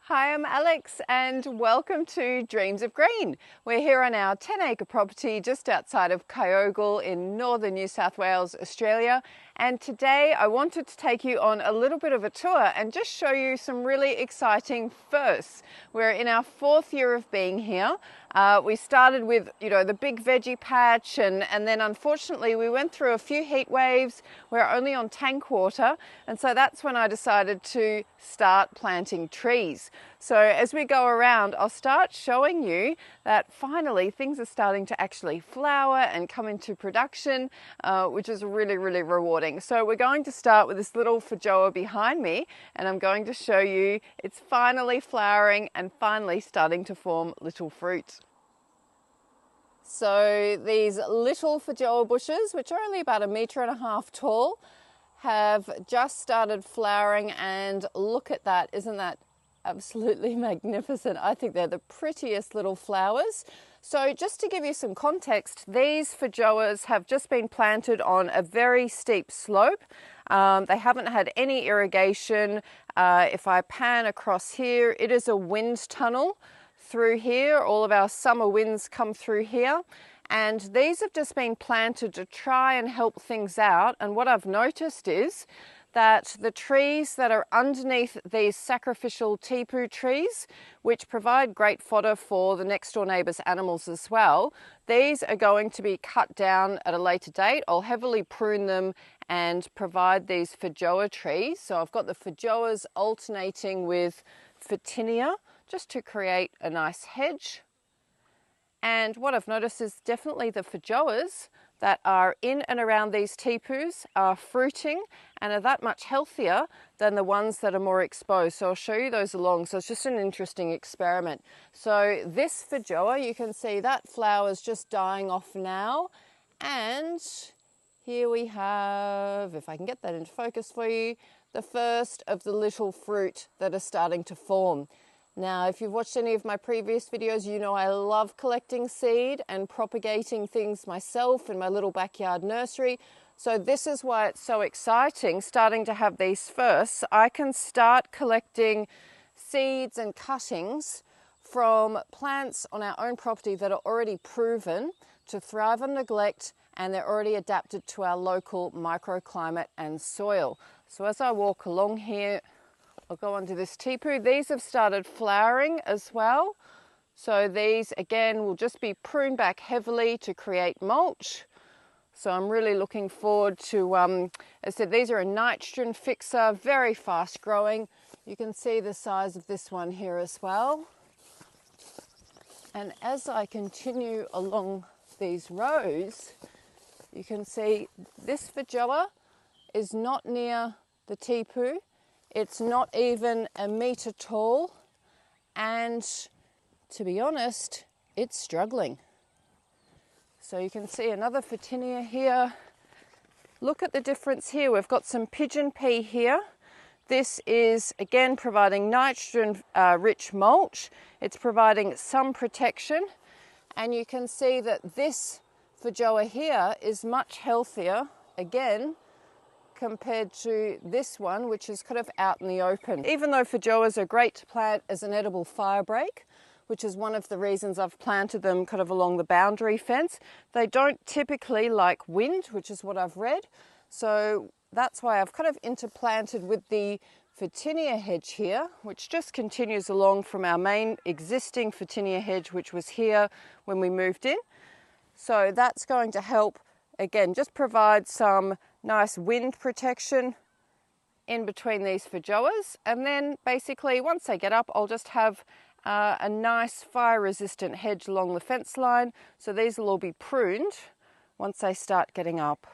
Hi, I'm Alex and welcome to Dreams of Green. We're here on our 10-acre property just outside of Kyogle in northern New South Wales, Australia. And today I wanted to take you on a little bit of a tour and just show you some really exciting firsts. We're in our 4th year of being here. We started with, the big veggie patch and then unfortunately we went through a few heat waves. We're only on tank water, and so that's when I decided to start planting trees. So as we go around, I'll start showing you that finally things are starting to actually flower and come into production, which is really, really rewarding. So we're going to start with this little feijoa behind me, and I'm going to show you it's finally flowering and finally starting to form little fruit. So these little feijoa bushes, which are only about 1.5 meters tall, have just started flowering, and look at that. Isn't that absolutely magnificent? I think they're the prettiest little flowers. So just to give you some context, these feijoas have just been planted on a very steep slope. They haven't had any irrigation. If I pan across here, it is a wind tunnel through here. All of our summer winds come through here. And these have just been planted to try and help things out. And what I've noticed is that the trees that are underneath these sacrificial tepu trees, which provide great fodder for the next door neighbour's animals as well, these are going to be cut down at a later date. I'll heavily prune them and provide these feijoa trees. So I've got the feijoas alternating with Photinia just to create a nice hedge. And what I've noticed is definitely the feijoas that are in and around these tepus are fruiting and are that much healthier than the ones that are more exposed. So I'll show you those along. So it's just an interesting experiment. So this feijoa, you can see that flower's just dying off now. And here we have, if I can get that into focus for you, the first of the little fruit that are starting to form. Now, if you've watched any of my previous videos, you know I love collecting seed and propagating things myself in my little backyard nursery. So this is why it's so exciting, starting to have these firsts. I can start collecting seeds and cuttings from plants on our own property that are already proven to thrive on neglect, and they're already adapted to our local microclimate and soil. So as I walk along here, I'll go onto this tepu. These have started flowering as well. So these again will just be pruned back heavily to create mulch. So I'm really looking forward to, as I said, these are a nitrogen fixer, very fast growing. You can see the size of this one here as well. And as I continue along these rows, you can see this feijoa is not near the tepu. It's not even 1 meter tall, and to be honest, it's struggling. So you can see another Photinia here. Look at the difference here. We've got some pigeon pea here. This is again providing nitrogen rich mulch. It's providing some protection, and you can see that this feijoa here is much healthier again compared to this one, which is kind of out in the open. Even though feijoas are great to plant as an edible firebreak, which is one of the reasons I've planted them kind of along the boundary fence, they don't typically like wind, which is what I've read. So that's why I've kind of interplanted with the Photinia hedge here, which just continues along from our main existing Photinia hedge, which was here when we moved in. So that's going to help, again, just provide some nice wind protection in between these feijoas. And then basically once they get up, I'll just have a nice fire resistant hedge along the fence line. So these will all be pruned once they start getting up.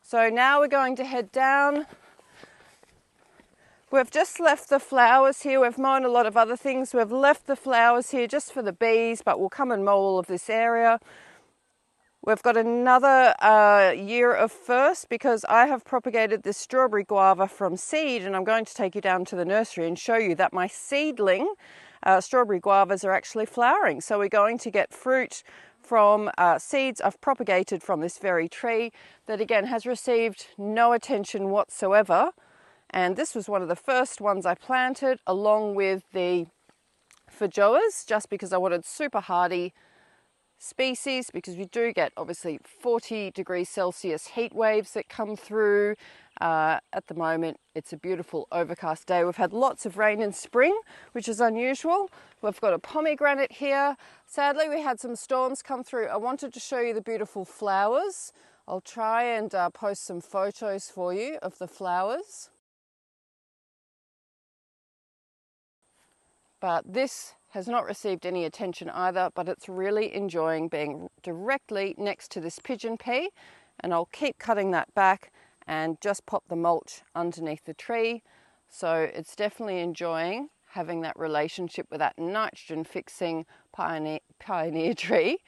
So now we're going to head down. We've just left the flowers here. We've mown a lot of other things. We've left the flowers here just for the bees, but we'll come and mow all of this area. We've got another year of first because I have propagated this strawberry guava from seed, and I'm going to take you down to the nursery and show you that my seedling strawberry guavas are actually flowering. So we're going to get fruit from seeds I've propagated from this very tree that again has received no attention whatsoever, And this was one of the first ones I planted along with the feijoas, just because I wanted super hardy species, because we do get obviously 40 degrees Celsius heat waves that come through. At the moment it's a beautiful overcast day. We've had lots of rain in spring, which is unusual. We've got a pomegranate here. Sadly we had some storms come through. I wanted to show you the beautiful flowers. I'll try and post some photos for you of the flowers. But this has not received any attention either, but it's really enjoying being directly next to this pigeon pea, and I'll keep cutting that back and just pop the mulch underneath the tree. So it's definitely enjoying having that relationship with that nitrogen fixing pioneer tree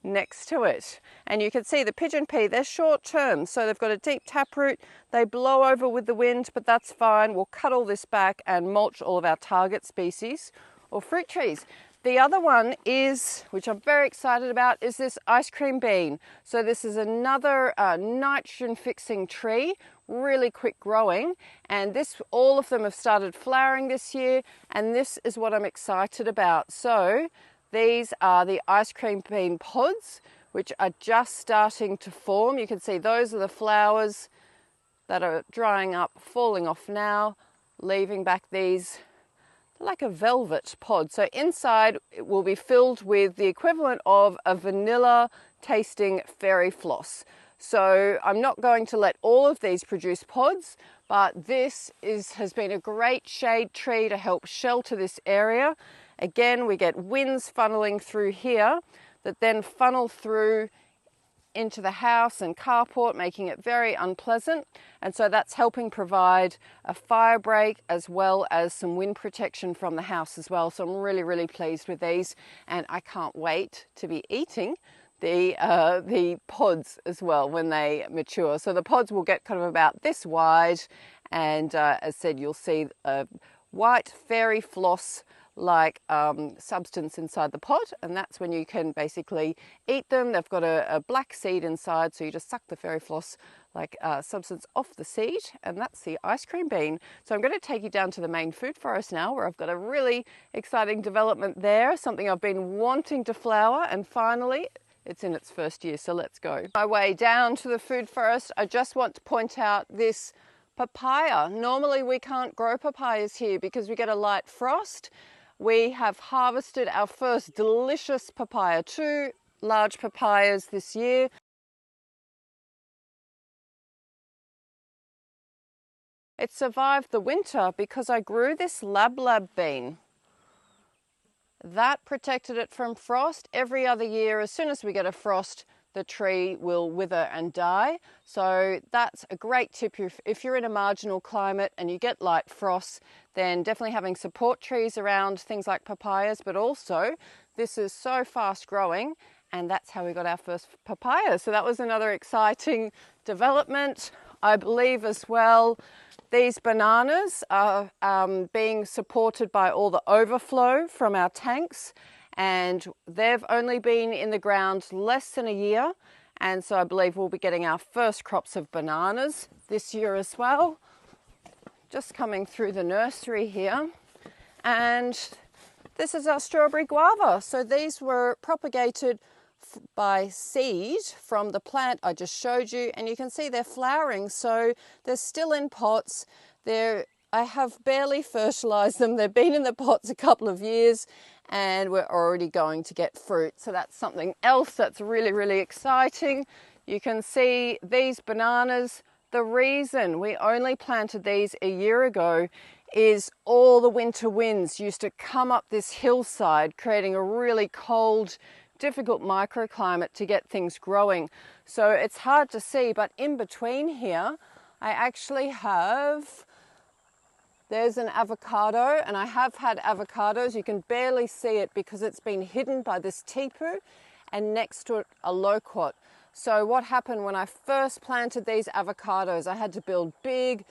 next to it. And you can see the pigeon pea, they're short term, so they've got a deep taproot. They blow over with the wind, but that's fine. We'll cut all this back and mulch all of our target species or fruit trees. The other one is, which I'm very excited about, is this ice cream bean. So this is another nitrogen fixing tree, really quick growing, and this, all of them have started flowering this year, and this is what I'm excited about. So these are the ice cream bean pods, which are just starting to form. You can see those are the flowers that are drying up, falling off now, leaving back these like a velvet pod. So inside it will be filled with the equivalent of a vanilla tasting fairy floss. So I'm not going to let all of these produce pods, but this has been a great shade tree to help shelter this area. Again, we get winds funneling through here that then funnel through into the house and carport, making it very unpleasant. And so that's helping provide a fire break as well as some wind protection from the house as well. So I'm really, really pleased with these, and I can't wait to be eating the pods as well when they mature. So the pods will get kind of about this wide, and as said, you'll see a white fairy floss like substance inside the pod, and that's when you can basically eat them. They've got a black seed inside, so you just suck the fairy floss like substance off the seed, and that's the ice cream bean. So I'm going to take you down to the main food forest now, where I've got a really exciting development there, something I've been wanting to flower, and finally it's in its first year. So let's go. My way down to the food forest, I just want to point out this papaya. Normally we can't grow papayas here because we get a light frost. We have harvested our first delicious papaya, 2 large papayas this year. It survived the winter because I grew this lab bean. That protected it from frost. Every other year, as soon as we get a frost, the tree will wither and die. So that's a great tip if you're in a marginal climate and you get light frosts, then definitely having support trees around things like papayas, but also this is so fast growing, and that's how we got our first papaya. So that was another exciting development. I believe as well, these bananas are being supported by all the overflow from our tanks, and they've only been in the ground less than a year, and so I believe we'll be getting our first crops of bananas this year as well. Just coming through the nursery here, and this is our strawberry guava. So these were propagated by seed from the plant I just showed you, and you can see they're flowering, so they're still in pots. I have barely fertilized them. They've been in the pots a couple of years, and we're already going to get fruit. So that's something else that's really, really exciting. You can see these bananas. The reason we only planted these a year ago is all the winter winds used to come up this hillside, creating a really cold, difficult microclimate to get things growing. So it's hard to see, but in between here, I actually have, there's an avocado, and I have had avocados. You can barely see it because it's been hidden by this tepu, and next to it a loquat. So what happened when I first planted these avocados, I had to build big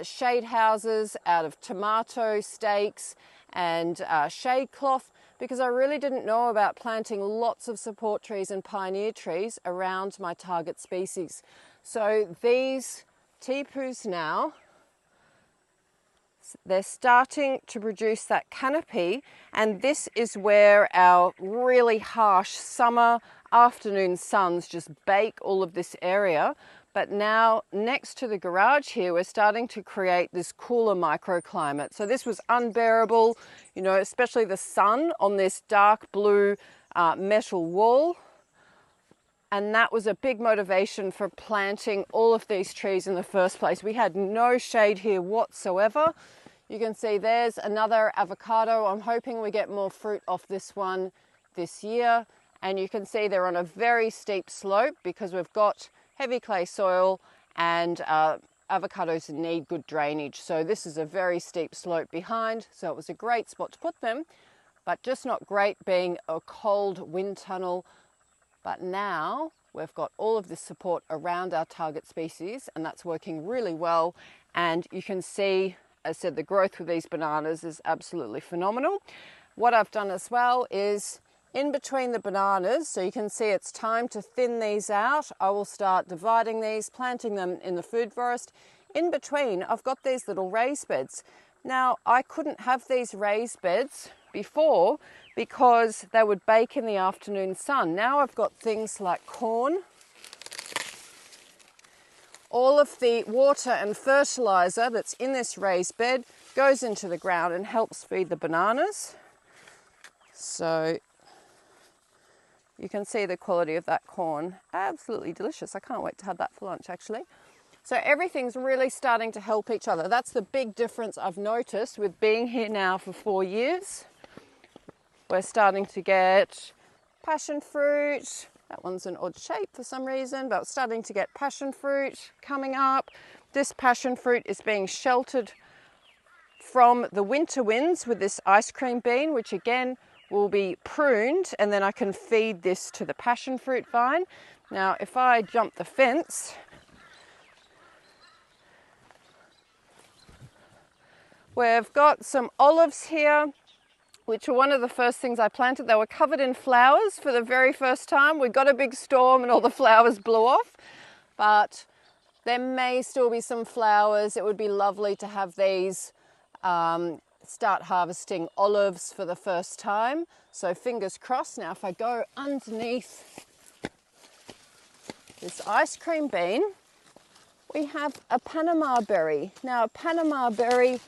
shade houses out of tomato stakes and shade cloth, because I really didn't know about planting lots of support trees and pioneer trees around my target species. So these tepus now They're starting to produce that canopy, and this is where our really harsh summer afternoon suns just bake all of this area. But now next to the garage here, we're starting to create this cooler microclimate. So this was unbearable, you know, especially the sun on this dark blue metal wall. And that was a big motivation for planting all of these trees in the first place. We had no shade here whatsoever. You can see there's another avocado. I'm hoping we get more fruit off this one this year. And you can see they're on a very steep slope because we've got heavy clay soil, and avocados need good drainage. So this is a very steep slope behind. So it was a great spot to put them, but just not great being a cold wind tunnel. But now we've got all of this support around our target species, and that's working really well. And you can see, as I said, the growth with these bananas is absolutely phenomenal. What I've done as well is in between the bananas, so you can see it's time to thin these out. I will start dividing these, planting them in the food forest. In between, I've got these little raised beds. Now, I couldn't have these raised beds before because they would bake in the afternoon sun. Now I've got things like corn. All of the water and fertilizer that's in this raised bed goes into the ground and helps feed the bananas. So you can see the quality of that corn. Absolutely delicious. I can't wait to have that for lunch, actually. So everything's really starting to help each other. That's the big difference I've noticed with being here now for 4 years. We're starting to get passion fruit. That one's an odd shape for some reason, but starting to get passion fruit coming up. This passion fruit is being sheltered from the winter winds with this ice cream bean, which again will be pruned, and then I can feed this to the passion fruit vine. Now, if I jump the fence, we've got some olives here, which were one of the first things I planted. They were covered in flowers for the very first time. We got a big storm and all the flowers blew off, but there may still be some flowers. It would be lovely to have these start harvesting olives for the first time. So fingers crossed. Now if I go underneath this ice cream bean, we have a Panama berry. Now a Panama berry,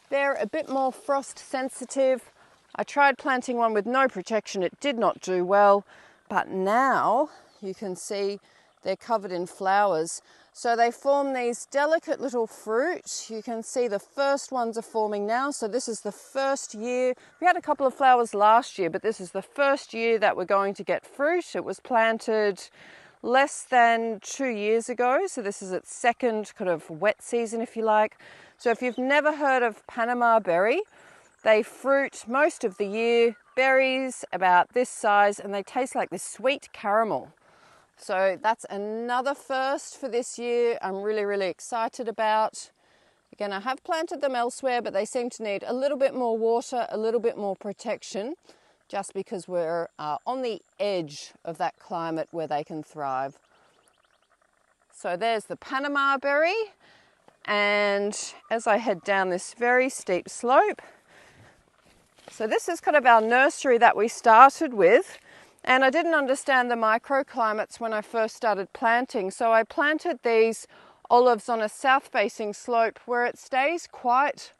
they're a bit more frost sensitive. I tried planting one with no protection. It did not do well, but now you can see they're covered in flowers. So they form these delicate little fruit. You can see the first ones are forming now. So this is the first year. We had a couple of flowers last year, but this is the first year that we're going to get fruit. It was planted less than 2 years ago. So this is its second kind of wet season, if you like. So if you've never heard of Panama berry, they fruit most of the year, berries about this size, and they taste like this sweet caramel. So that's another first for this year. I'm really, really excited about. Again, I have planted them elsewhere, but they seem to need a little bit more water, a little bit more protection, just because we're on the edge of that climate where they can thrive. So there's the Panama berry. And as I head down this very steep slope, so this is kind of our nursery that we started with. And I didn't understand the microclimates when I first started planting. So I planted these olives on a south-facing slope where it stays quite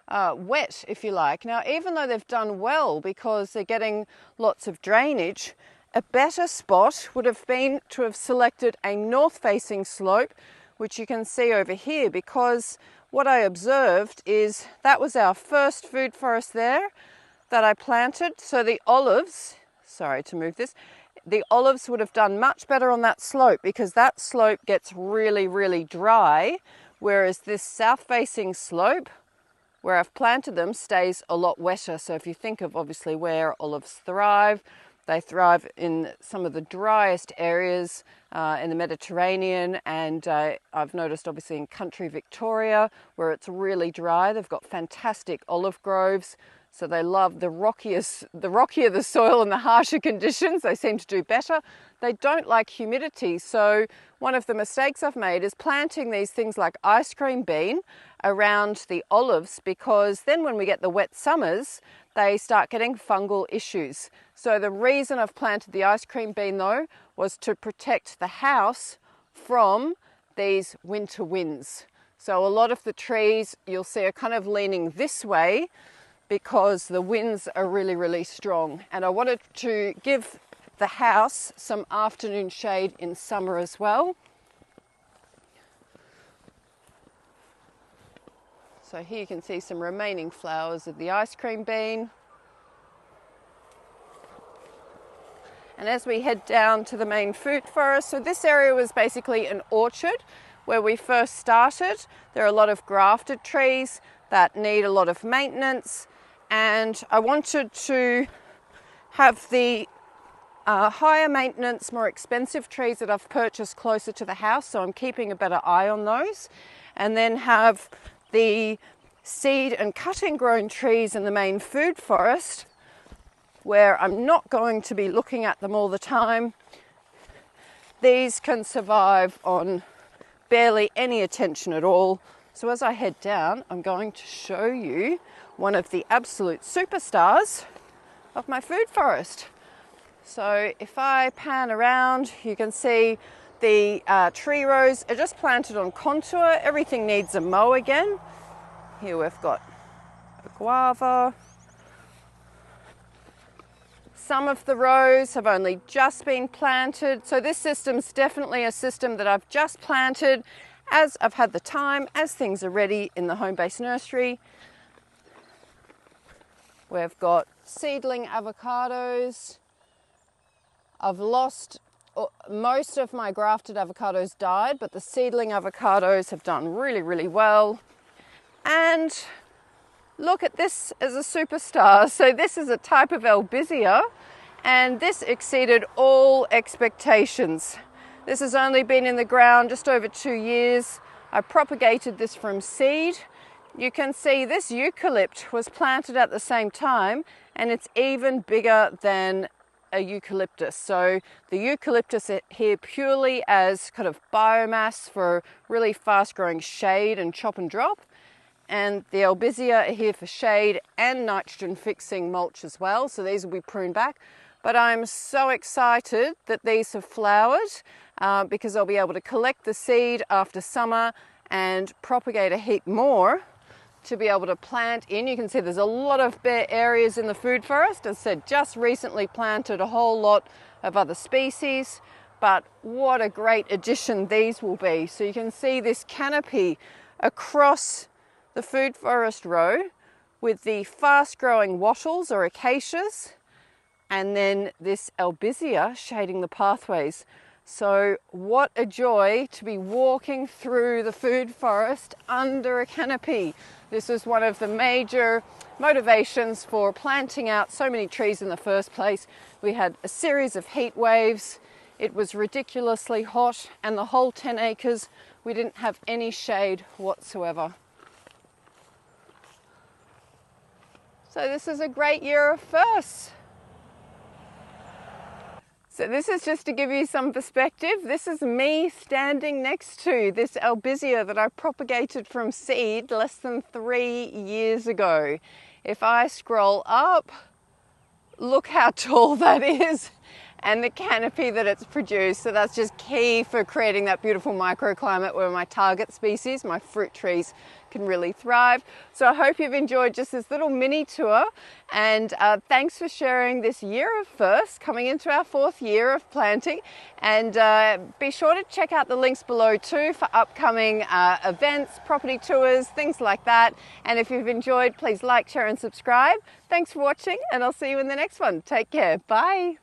wet, if you like. Now, even though they've done well because they're getting lots of drainage, a better spot would have been to have selected a north-facing slope, which you can see over here, because what I observed is that was our first food forest there that I planted. So the olives, sorry to move this, the olives would have done much better on that slope because that slope gets really, really dry, whereas this south-facing slope where I've planted them stays a lot wetter. So if you think of obviously where olives thrive, they thrive in some of the driest areas in the Mediterranean, and I've noticed obviously in country Victoria where it's really dry, they've got fantastic olive groves. So they love the rockier the soil and the harsher conditions, they seem to do better. They don't like humidity. So one of the mistakes I've made is planting these things like ice cream bean around the olives, because then when we get the wet summers, they start getting fungal issues. So the reason I've planted the ice cream bean though was to protect the house from these winter winds. So a lot of the trees you'll see are kind of leaning this way because the winds are really, really strong. And I wanted to give the house some afternoon shade in summer as well. So here you can see some remaining flowers of the ice cream bean. And as we head down to the main fruit forest, so this area was basically an orchard where we first started. There are a lot of grafted trees that need a lot of maintenance, and I wanted to have the higher maintenance, more expensive trees that I've purchased closer to the house, so I'm keeping a better eye on those, and then have the seed and cutting grown trees in the main food forest where I'm not going to be looking at them all the time. These can survive on barely any attention at all. So as I head down, I'm going to show you one of the absolute superstars of my food forest. So if I pan around, you can see the tree rows are just planted on contour. Everything needs a mow again. Here we've got a guava. Some of the rows have only just been planted. So this system's definitely a system that I've just planted as I've had the time, as things are ready in the home-based nursery. We've got seedling avocados. I've lost most of my grafted avocados died, but the seedling avocados have done really, really well. And look at this as a superstar. So this is a type of albizia, and this exceeded all expectations. This has only been in the ground just over 2 years. I propagated this from seed. You can see this eucalypt was planted at the same time, and it's even bigger than a eucalyptus. So the eucalyptus here purely as kind of biomass for really fast growing shade and chop and drop. And the albizia are here for shade and nitrogen fixing mulch as well. So these will be pruned back. But I'm so excited that these have flowered because I'll be able to collect the seed after summer and propagate a heap more to be able to plant in. You can see there's a lot of bare areas in the food forest. As I said, just recently planted a whole lot of other species, but what a great addition these will be. So you can see this canopy across the food forest row with the fast growing wattles or acacias, and then this albizia shading the pathways. So what a joy to be walking through the food forest under a canopy. This is one of the major motivations for planting out so many trees in the first place. We had a series of heat waves. It was ridiculously hot, and the whole 10 acres, we didn't have any shade whatsoever. So this is a great year of firsts. So this is just to give you some perspective. This is me standing next to this albizia that I propagated from seed less than 3 years ago. If I scroll up, look how tall that is and the canopy that it's produced. So that's just key for creating that beautiful microclimate where my target species, my fruit trees, can really thrive. So I hope you've enjoyed just this little mini tour, and thanks for sharing this year of firsts, coming into our 4th year of planting. And be sure to check out the links below too for upcoming events, property tours, things like that. And if you've enjoyed, please like, share and subscribe. Thanks for watching, and I'll see you in the next one. Take care. Bye.